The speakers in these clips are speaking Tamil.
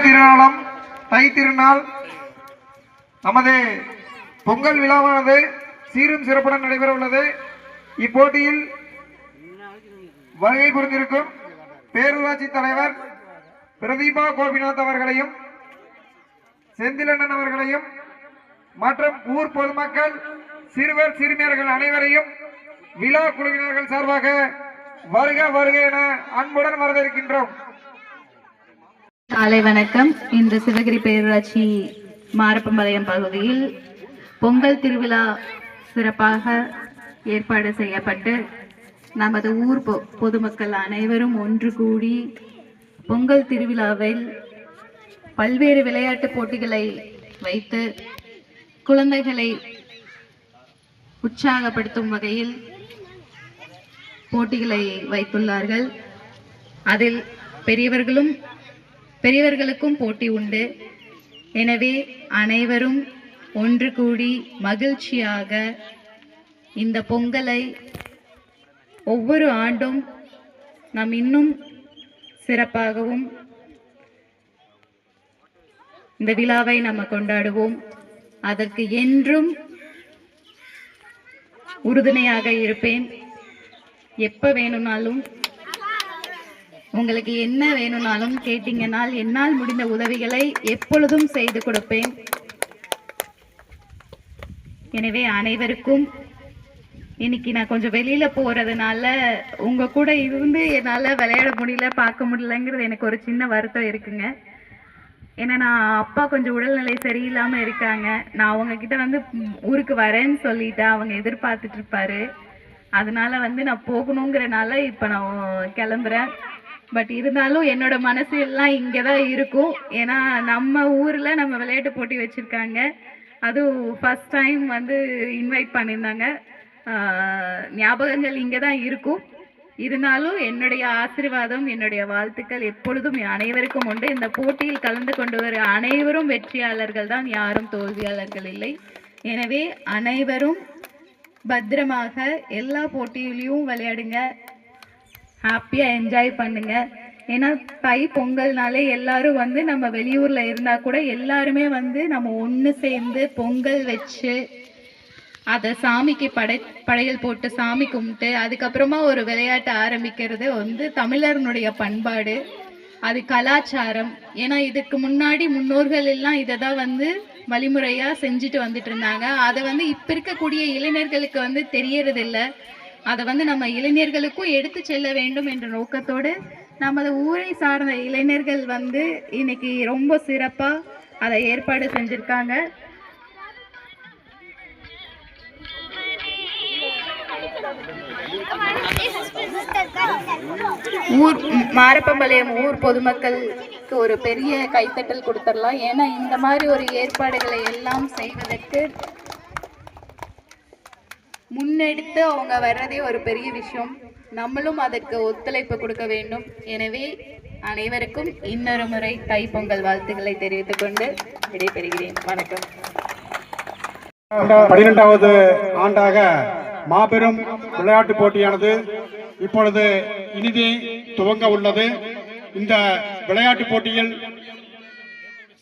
திருநாளாம் தை திருநாள் நமது பொங்கல் விழாவானது சீரும் சிறப்புடன் நடைபெற உள்ளது. இப்போட்டியில் வருகை புரிந்திருக்கும் பேரூராட்சி தலைவர் பிரதீபா கோபிநாத் அவர்களையும் செந்திலண்ணன் அவர்களையும் மற்றும் ஊர் பொதுமக்கள் சிறுவர் சிறுமியர்கள் அனைவரையும் விழா குழுவினர்கள் சார்பாக வருக வருக என அன்புடன் வரவேற்கின்றோம். காலை வணக்கம். இன்று சிவகிரி பேரூராட்சி மாரப்பம்பாளையம் பகுதியில் பொங்கல் திருவிழா சிறப்பாக ஏற்பாடு செய்யப்பட்டு நமது ஊர் பொதுமக்கள் அனைவரும் ஒன்று கூடி பொங்கல் திருவிழாவில் பல்வேறு விளையாட்டு போட்டிகளை வைத்து குழந்தைகளை உற்சாகப்படுத்தும் வகையில் போட்டிகளை வைத்துள்ளார்கள். அதில் பெரியவர்களுக்கும் போட்டி உண்டு. எனவே அனைவரும் ஒன்று கூடி மகிழ்ச்சியாக இந்த பொங்கலை ஒவ்வொரு ஆண்டும் நாம் இன்னும் சிறப்பாகவும் இந்த விழாவை நம்ம கொண்டாடுவோம். அதற்கு என்றும் உறுதுணையாக இருப்பேன். எப்ப வேணும்னாலும் உங்களுக்கு என்ன வேணும்னாலும் கேட்டீங்கனால் என்னால் முடிந்த உதவிகளை எப்பொழுதும் செய்து கொடுப்பேன். எனவே அனைவருக்கும் இன்னைக்கு நான் கொஞ்சம் வெளியில போறதுனால உங்க கூட இருந்து என்னால விளையாட முடியல, பார்க்க முடியலங்கிறது எனக்கு ஒரு சின்ன வருத்தம் இருக்குங்க. ஏன்னா நான் அப்பா கொஞ்சம் உடல்நிலை சரியில்லாம இருக்காங்க. நான் அவங்க கிட்ட வந்து ஊருக்கு வரேன்னு சொல்லிட்டேன். அவங்க எதிர்பார்த்துட்டு இருப்பாரு. அதனால நான் போகணுங்கிறனால இப்ப நான் கிளம்புறேன். பட் இருந்தாலும் என்னோட மனசு எல்லாம் இங்கதான் இருக்கும். ஏன்னா நம்ம ஊர்ல நம்ம விளையாட்டு போட்டி வச்சிருக்காங்க. அதுவும் ஃபர்ஸ்ட் டைம் இன்வைட் பண்ணியிருந்தாங்க. ஞாபகங்கள் இங்கதான் இருக்கும். இருந்தாலும் என்னுடைய ஆசீர்வாதம், என்னுடைய வாழ்த்துக்கள் எப்பொழுதும் அனைவருக்கும் உண்டு. இந்த போட்டியில் கலந்து கொண்டு வர அனைவரும் வெற்றியாளர்கள் தான், யாரும் தோல்வியாளர்கள் இல்லை. எனவே அனைவரும் பத்திரமாக எல்லா போட்டியிலையும் விளையாடுங்க, ஹாப்பியா என்ஜாய் பண்ணுங்க. ஏன்னா தை பொங்கல்னாலே எல்லாரும் நம்ம வெளியூர்ல இருந்தா கூட எல்லாருமே நம்ம ஒன்று சேர்ந்து பொங்கல் வச்சு அதை சாமிக்கு படையல் போட்டு சாமி கும்பிட்டு அதுக்கப்புறமா ஒரு விளையாட்டு ஆரம்பிக்கிறது தமிழர்களுடைய பண்பாடு, அது கலாச்சாரம். ஏன்னா இதுக்கு முன்னாடி முன்னோர்கள் எல்லாம் இதை தான் வழிமுறையா செஞ்சுட்டு வந்துட்டு இருந்தாங்க. அதை இப்ப இருக்கக்கூடிய இளைஞர்களுக்கு தெரியறதில்லை. அதை நம்ம இளைஞர்களுக்கும் எடுத்து செல்ல வேண்டும் என்ற நோக்கத்தோடு நமது ஊரை சார்ந்த இளைஞர்கள் இன்னைக்கு ரொம்ப சிறப்பா அதை ஏற்பாடு செஞ்சிருக்காங்க. மாரப்பம்பாளையம் ஊர் பொதுமக்களுக்கு ஒரு பெரிய கைத்தட்டல் கொடுத்துடலாம். ஏன்னா இந்த மாதிரி ஒரு ஏற்பாடுகளை எல்லாம் செய்வதற்கு முன்னெடுத்து அவங்க வர்றதே ஒரு பெரிய விஷயம். நம்மளும் அதற்கு ஒத்துழைப்பு கொடுக்க வேண்டும். எனவே அனைவருக்கும் இன்னொரு முறை தை பொங்கல் வாழ்த்துக்களை தெரிவித்துக் கொண்டு விடைபெறுகிறேன். வணக்கம். 12வது ஆண்டாக மாபெரும் விளையாட்டு போட்டியானது இப்பொழுது இனிதே துவங்க உள்ளது. இந்த விளையாட்டு போட்டியில்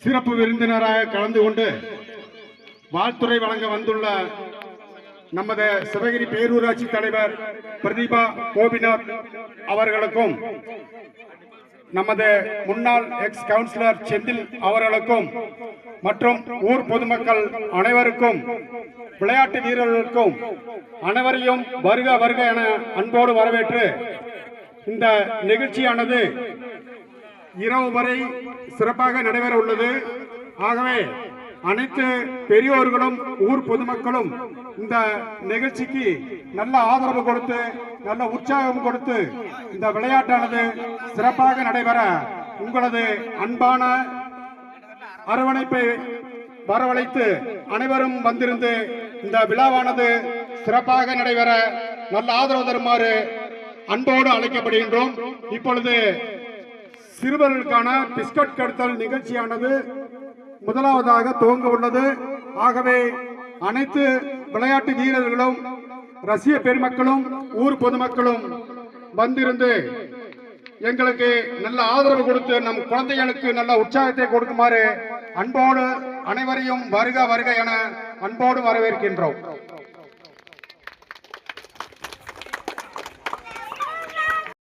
சிறப்பு விருந்தினராக கலந்து கொண்டு வாழ்த்துறை வழங்க வந்துள்ள நமது சிவகிரி பேரூராட்சி தலைவர் பிரதீபா கோபிநாத் அவர்களுக்கும் நமது முன்னாள் எக்ஸ் கவுன்சிலர் செந்தில் அவர்களுக்கும் மற்றும் ஊர் பொதுமக்கள் அனைவருக்கும் விளையாட்டு வீரர்களுக்கும் அனைவரையும் வருக வருக என அன்போடு வரவேற்று இந்த நிகழ்ச்சியானது இரவு வரை சிறப்பாக நடைபெற உள்ளது. ஆகவே அனைத்து பெரியோர்களும் ஊர் பொதுமக்களும் இந்த நிகழ்ச்சிக்கு நல்ல ஆதரவு கொடுத்து நல்ல உற்சாகம் கொடுத்து இந்த விளையாட்டானது சிறப்பாக நடைபெற உங்களது அன்பான அரவணைப்பை வரவழைத்து அனைவரும் வந்திருந்து இந்த விழாவானது சிறப்பாக நடைபெற நல்ல ஆதரவு தருமாறு அன்போடு அழைக்கப்படுகின்றோம். இப்பொழுது சிறுவர்களுக்கான பிஸ்கட் கடத்தல் நிகழ்ச்சியானது முதலாவதாக துவங்க உள்ளது. ஆகவே அனைத்து விளையாட்டு வீரர்களும் ரசிக பெருமக்களும் ஊர் பொதுமக்களும் வந்திருந்து எங்களுக்கு நல்ல ஆதரவு கொடுத்து நம் குழந்தைகளுக்கு நல்ல உற்சாகத்தை கொடுக்குமாறு அன்போடு அனைவரையும் வருக வருக என அன்போடு வரவேற்கின்றோம்.